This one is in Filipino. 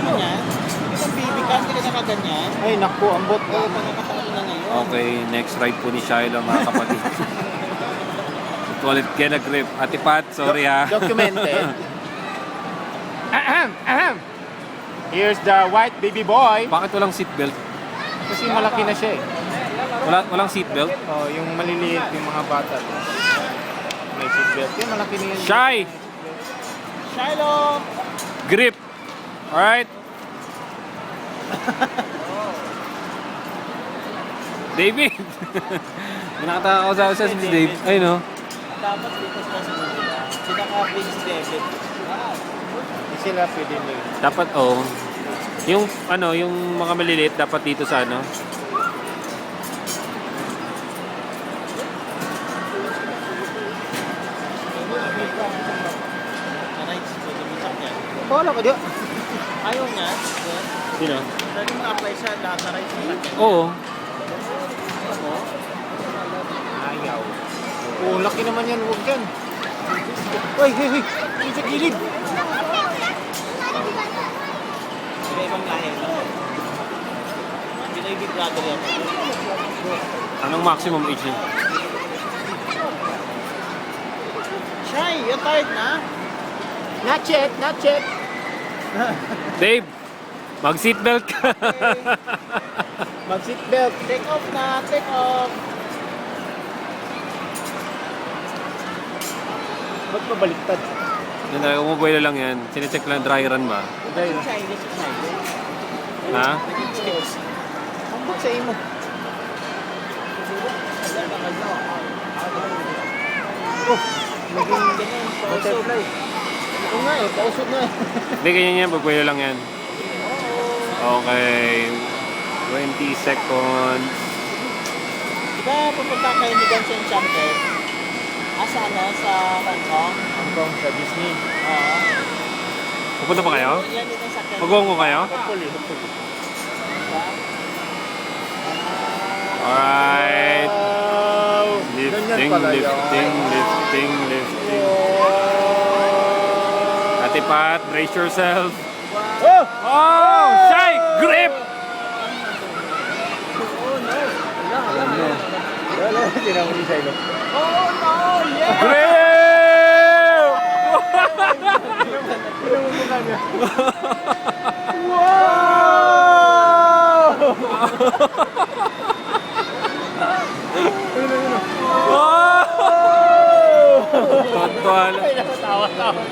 mo yan? Hindi ka baby ka, hindi ka nakaganyan. Ay, naku, ambot Oo, pangkakasama na ngayon. Okay, next ride po ni Shiloh mga kapatid. Ulit kaya nag-grip. Ate Pat, sorry ha. Documented. Ahem, ahem. Here's the white baby boy. Bakit walang seatbelt? Kasi malaki na siya eh. Walang seatbelt? Oh, yung maliliit, yung mga bata. May seatbelt. Yung malaki na yun. Shy! Shiloh! Grip! Alright? David! Nakataka ko sa si Dave. Ay no? Dapat dito sa nila. Sinaka-big debit. Hindi sila pwede nyo. Dapat yung yung mga maliliit dapat dito sa ano. Na-rides, pwede mo sakyan. Bahala ka diyo. Ayaw niya. Sino? Pwede mo apply sa lahat na rides mo sakyan. Oo. Ayaw. Oh, laki naman yan. Huwag yan. Uy, hey, hey. Yung sa gilid. Iba-ibang lahi. Hindi na yung Big Brother yan. Anong maximum age niya? Shy, you're tired na? Not yet, not yet. Dave! Mag-seatbelt ka! Mag-seatbelt. Take off na, take off. Ba't pabaliktad? Hindi, umubuelo lang yan. Sinecheck lang dry run ba? Dahil, Chinese sa side. Ha? ang ba't sa imo? Oh, naging butterfly. Oo nga eh, pausog na eh. Hindi, ganyan yan. Pagbuelo lang yan. Okay. 20 seconds. Diba pupunta kayo ni Guns Enchanted? Asa na sa Hong Kong? Hong Kong sa Disney. Oo. Pupunta pa kayo? Yan din ang sakyan. Mag-gongo kayo? Hopefully, hopefully. Diba? Alright. Wow! Lifting, lifting, lifting, lifting. Ate Pat, brace yourself. Oh! Oh! Shy! Grip! Wala, tinawag ni Shiloh. Oh no! Yeah! Grip! Tinawag mo kanya. Wow! Wow! Tontuan. Ay, nakatawa-tawa.